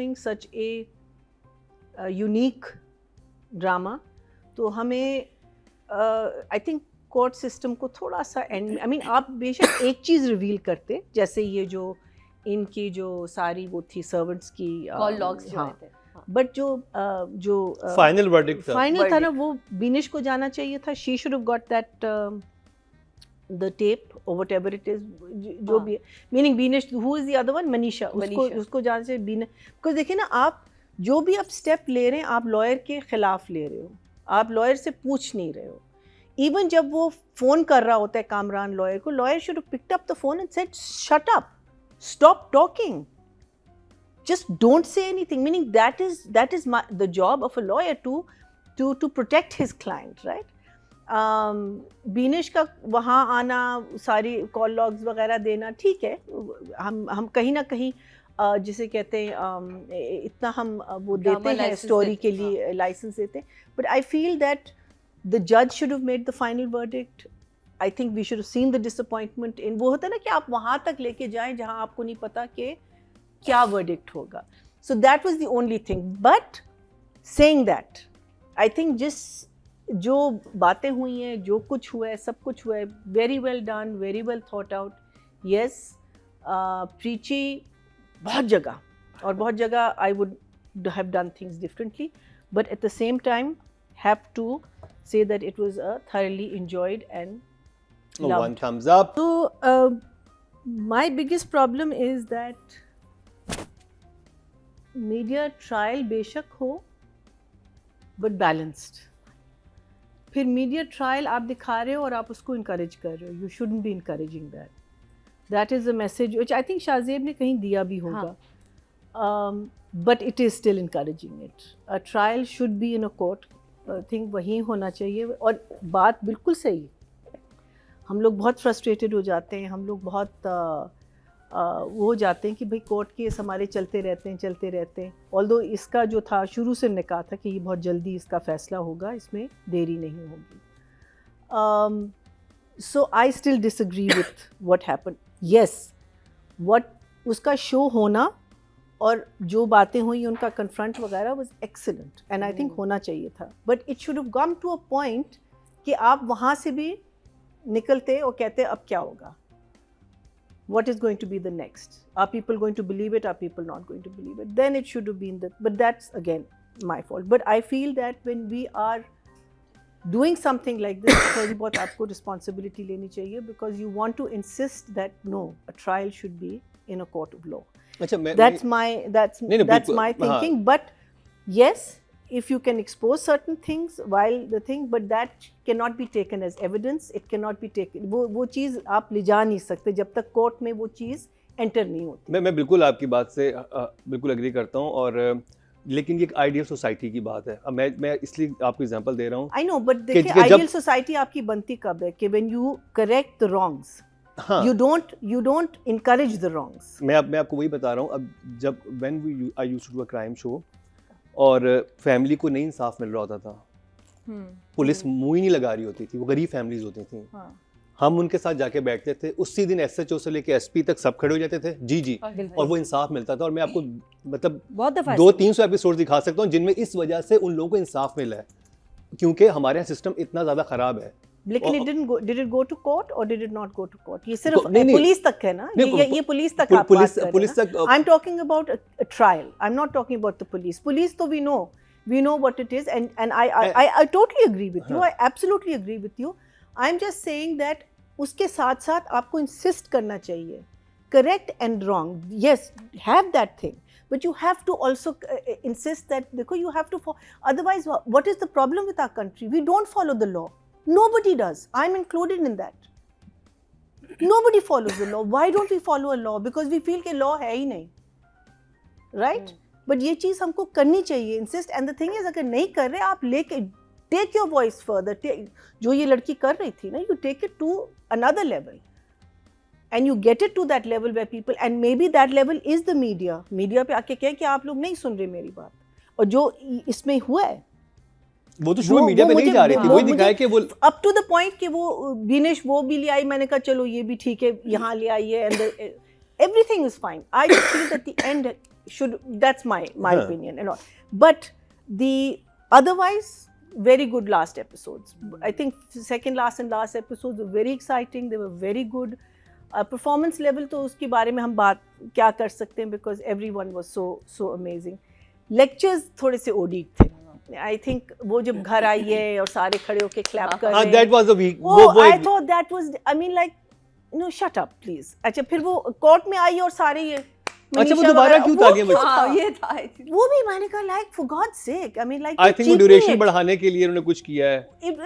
doing such a unique drama, तो हमें I think court system को थोड़ा सा एंड आई मीन आप बेशक एक चीज़ रिवील करते, जैसे ये जो इनकी जो सारी वो थी सर्वेंट्स की कॉल लॉग्स जो आए थे, बट जो फाइनल वर्डिक्ट था ना, वो बीनिश को जाना चाहिए था. She should have got that the tape और व्हाटएवर इट इज, जो भी meaning Beenish, who is the other one, Manisha, उसको जाना चाहिए. बीनिश, बिकॉज देखिए ना, आप जो भी आप स्टेप ले रहे हैं, आप लॉयर के खिलाफ ले रहे हो, आप लॉयर से पूछ नहीं रहे हो. इवन जब वो फ़ोन कर रहा होता है कामरान लॉयर को, lawyer should have picked up the phone and said shut up, stop talking, just don't say anything, meaning that is the job of a lawyer to protect his client, right? Beenish का वहाँ आना, सारी call logs वगैरह देना, ठीक है, हम कहीं ना कहीं जिसे कहते हैं इतना हम वो देते हैं स्टोरी के लिए, लाइसेंस देते हैं, but I feel that the judge should have made the final verdict. I think we should have seen the disappointment in, वो होता है ना कि आप वहाँ तक लेके जाएं जहाँ आपको नहीं पता कि क्या verdict होगा. So that was the only thing. But saying that, I think जो बातें हुई हैं, जो कुछ हुआ है, सब कुछ हुआ है, very well done, very well thought out. Yes, preachy बहुत जगह, और बहुत जगह I would have done things differently, but at the same time have to say that it was a thoroughly enjoyed and loved. One thumbs up. So my biggest problem is that media trial बेशक हो but balanced. फिर media trial आप दिखा रहे हो और आप उसको encourage कर रहे हो. You shouldn't be encouraging that. That is a message which I think Shahzeb ने कहीं दिया भी होगा. But it is still encouraging it. A trial should be in a court. I think वही होना चाहिए. और बात बिल्कुल सही, हम लोग बहुत फ्रस्ट्रेटेड हो जाते हैं, हम लोग बहुत वो हो जाते हैं कि भाई कोर्ट केस हमारे चलते रहते हैं. ऑल्दो इसका जो था, शुरू से हमने कहा था कि ये बहुत जल्दी इसका फैसला होगा, इसमें देरी नहीं होगी. So I still disagree with what happened. Yes, what उसका शो होना और जो बातें हुई उनका कन्फ्रंट वगैरह was excellent and I think होना चाहिए था. But it should have come to a point कि आप वहाँ से भी निकलते और कहते अब क्या होगा, what is going to be the next, are people going to believe it, are people not going to believe it, then it should have been that. But that's again my fault. But I feel that when we are doing something like this, थोड़ी बहुत आपको responsibility लेनी चाहिए, because you want to insist that no, a trial should be in a court of law. That's my thinking. But yes, if you can expose certain things while the thing, but that cannot be taken as evidence. It cannot be taken. वो चीज़ आप ले जा नहीं सकते जब तक court में वो चीज़ एंटर नहीं होती. मैं बिल्कुल आपकी बात से बिल्कुल एग्री करता हूँ. और लेकिन ये एक आइडियल सोसाइटी की बात है. अब मैं इसलिए आपको एग्जांपल दे रहा हूँ. I know, but देखिए आइडियल सोसाइटी आपकी बनती कब है कि when you correct the wrongs. हाँ. You don't encourage the wrongs. मैं आपको वही बता रहा हूँ. अब जब when I used to do a crime show और फैमिली को नहीं इंसाफ मिल रहा होता था, पुलिस मुंह ही नहीं लगा रही होती थी, वो गरीब फैमिलीज होती थी. हाँ. हम उनके साथ जाके बैठते थे, उसी दिन एसएचओ से लेके एसपी तक सब खड़े हो जाते थे, जी और वो इंसाफ मिलता था. और मैं आपको मतलब 200-300 एपिसोड दिखा सकता हूँ जिनमें इस वजह से उन लोगों को इंसाफ मिला है, क्योंकि हमारे यहाँ सिस्टम इतना ज़्यादा ख़राब है. लेकिन did it go to court or did it not go to court? ये सिर्फ पुलिस तक है ना, ये पुलिस तक आप बात कर रहे हैं. I'm talking about a trial. I'm not talking about the police. Police तो we know what it is, and I totally agree with you. I absolutely agree with you. I'm just saying that उसके साथ साथ आपको insist करना चाहिए. Correct and wrong. Yes, have that thing. But you have to also insist that देखो you have to follow. Otherwise, what is the problem with our country? We don't follow the law. Nobody does. I'm included in that. Nobody follows the law. Why don't we follow a law? Because we feel कि law है ही नहीं, right? But ये चीज़ हमको करनी चाहिए, insist. And the thing is, अगर नहीं कर रहे आप लेके take your voice further. जो ये लड़की कर रही थी ना, you take it to another level, and you get it to that level where people, and maybe that level is the media. Media पे आके कहें कि आप लोग नहीं सुन रहे मेरी बात, और जो इसमें हुआ है वो तो शुरू मीडिया पे नहीं जा रही थी, वही दिखाया कि वो अप टू द पॉइंट कि वो बीनिश वो भी ले आई. मैंने कहा चलो ये भी ठीक है, यहाँ ले आई है, and everything is fine. I just feel that the end should, that's my opinion and all. But the otherwise very good last episodes. I think second last and last episodes were very exciting, they were very good. Performance level तो उसके बारे में हम बात क्या कर सकते हैं, because everyone was so amazing. Lectures थोड़े से OD थे. I think वो जब घर आई है और सारे खड़े होके clap कर रहे हैं. That was a week. I thought that was, I mean like, no, shut up please. अच्छा फिर वो कोर्ट में आई और सारे ये अच्छा वो दोबारा क्यों था गया? हाँ ये था, वो भी मैंने कहा like for God's sake, I mean like I think वो ड्यूरेशन बढ़ाने के लिए उन्होंने कुछ किया है. It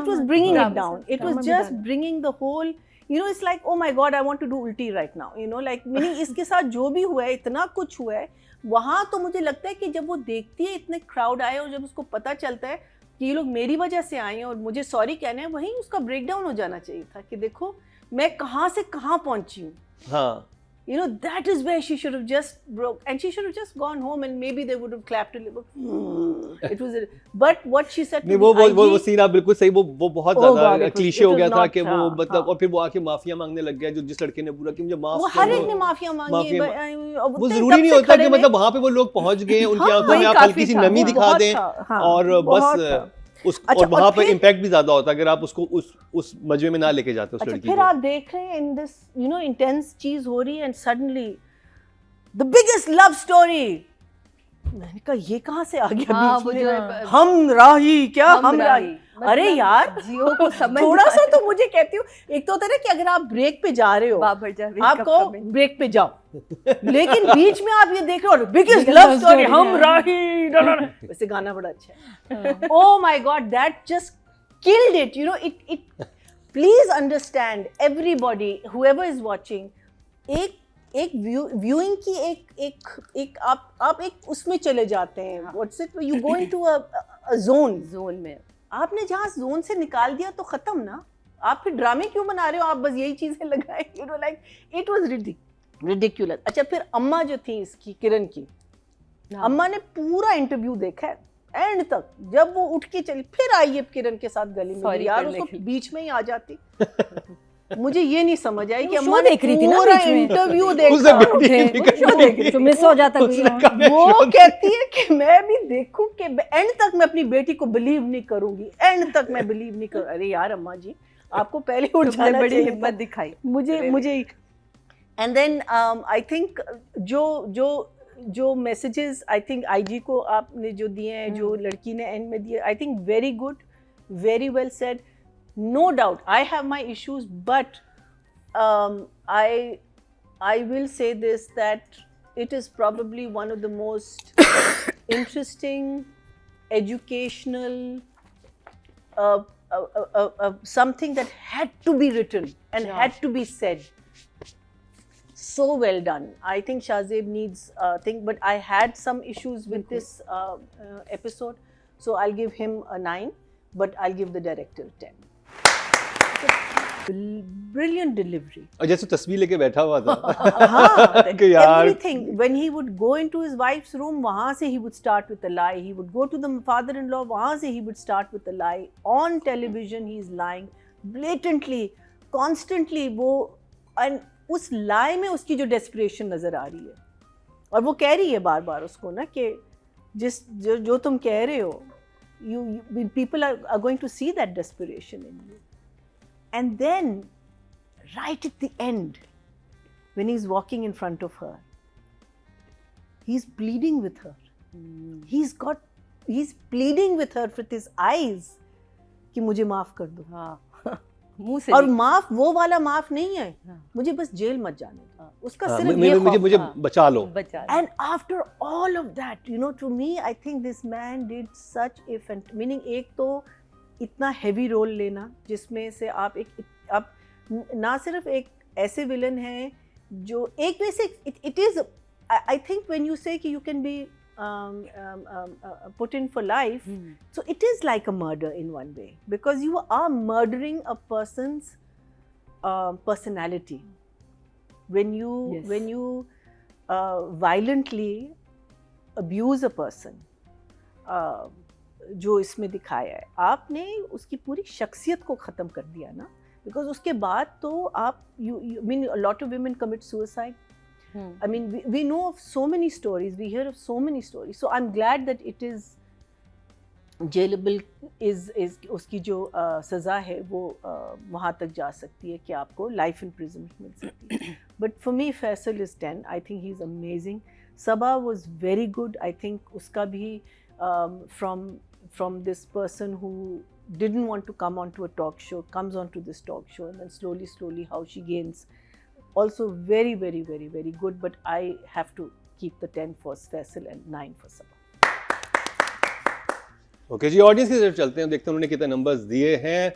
was bringing it down. It was just bringing the whole, you know, it's like oh my God, I want to do ulti right now, you know, like meaning इसके साथ जो भी हुआ है, इतना कुछ हुआ है वहाँ, तो मुझे लगता है कि जब वो देखती है इतने क्राउड आए और जब उसको पता चलता है कि ये लोग मेरी वजह से आए हैं और मुझे सॉरी कहना है, वहीं उसका ब्रेकडाउन हो जाना चाहिए था कि देखो मैं कहाँ से कहाँ पहुँची हूँ. हाँ. You know, that is where she should have just broke, and she should have just gone home, and maybe they would have clapped a little. It was, but what she said. नहीं वो scene आप बिल्कुल सही, वो बहुत ज़्यादा cliché हो गया था कि वो मतलब, और फिर वो आके माफिया मांगने लग गया, जो जिस लड़के ने पूरा कि मुझे माफ, वो हर एक ने माफिया मांगी. वो जरूरी नहीं होता कि मतलब वहाँ पे वो लोग पहुँच गए, उनकी आंखों में आप हल्की सी नमी दिखा दें और बस और वहाँ पे इम्पैक्ट भी ज्यादा होता है अगर आप उसको उस मजमे में ना लेके जाते उस लड़की को. फिर आप देख रहे हैं in this, you know, intense चीज हो रही है and suddenly the biggest love story. मैंने कहा ये कहाँ से आ गया बीच में? हम राही क्या, हम राही. अरे यार जियो को समझ थोड़ा सा तो मुझे कहती हूँ, एक तो होता है ना कि अगर आप ब्रेक पे जा रहे हो, आप कहो ब्रेक पे जाओ, लेकिन बीच में आप ये देख रहे हो बिगेस्ट लव स्टोरी, हम राही. वैसे गाना बड़ा अच्छा है. Oh my God, that just killed it. You know, it. Please understand, everybody, whoever is watching, एक व्यूइंग की एक आप एक उसमें चले जाते हैं. What's it? You go into a zone में. आपने जहाँ जोन से निकाल दिया तो खत्म ना. आप फिर ड्रामे क्यों बना रहे हो? आप बस यही चीजें लगाए. You know, like it was ridiculous. अच्छा फिर अम्मा जो थी इसकी, किरण की, अम्मा ने पूरा इंटरव्यू देखा है एंड तक. जब वो उठ के चली फिर आई है किरण के साथ गली में, यार उसको बीच में ही आ जाती. मुझे ये नहीं समझ आई कि अम्मा ने पूरा इंटरव्यू देखा, तो मिस हो जाता. वो कहती है कि मैं भी देखूं कि एंड तक मैं अपनी बेटी को बिलीव नहीं करूंगी, एंड तक मैं बिलीव नहीं करूं. अरे यार अम्मा जी, आपको पहले उठ जाना बड़ी चाहिए. हिम्मत दिखाई मुझे एंड देन आई थिंक जो मैसेजेस आई थिंक आईजी को आपने जो दिए हैं, जो लड़की ने एंड में दिए, I think very good, very well said. No doubt, I have my issues, but I will say this, that it is probably one of the most interesting, educational, something that had to be written and had to be said. So well done. I think Shahzeb needs thing, but I had some issues with this episode, so I'll give him a 9, but I'll give the director a 10. Brilliant delivery. और जैसे तस्वीर लेके बैठा हुआ था. हाँ, कि यार everything. When he would go into his wife's room, वहाँ से he would start with a lie. He would go to the father-in-law, वहाँ से he would start with a lie. On television he is lying blatantly, constantly. वो and उस lie में उसकी जो desperation नजर आ रही है, और वो कह रही है बार बार उसको ना कि जो तुम कह रहे हो, people are going to see that desperation in you. And then, right at the end, when he's walking in front of her, he's pleading with her. He's pleading with her with his eyes कि मुझे माफ कर दो. हाँ. मुंह से. और माफ वो वाला माफ नहीं है, मुझे बस जेल मत जाने दो. उसका सिर्फ ये खौफ, मुझे बचा लो. And after all of that, you know, to me, I think this man did such a meaning, एक तो इतना हेवी रोल लेना जिसमें से आप आप ना सिर्फ एक ऐसे विलन हैं जो एक वैसे it is, I think when you से कि you can be put in for life, so it is like a murder in one way, because you are murdering a person's personality when you violently abuse a person. जो इसमें दिखाया है, आपने उसकी पूरी शख्सियत को ख़त्म कर दिया ना, बिकॉज उसके बाद तो आप you mean a lot of women commit suicide, I mean, we know of so many stories, we hear of so many stories. So I'm glad that it is jailable, is उसकी जो सज़ा है वो वहाँ तक जा सकती है कि आपको life imprisonment मिल सकती है. But for me, Faisal is 10. I think he's amazing. Sabah was very good. I think उसका भी from this person who didn't want to come onto a talk show, comes onto this talk show, and then slowly how she gains. Also very, very, very, very good. But I have to keep the 10 for Faisal and 9 for Sabah. Okay जी, audience की तरफ चलते हैं, देखते हैं उन्होंने कितने numbers दिए हैं.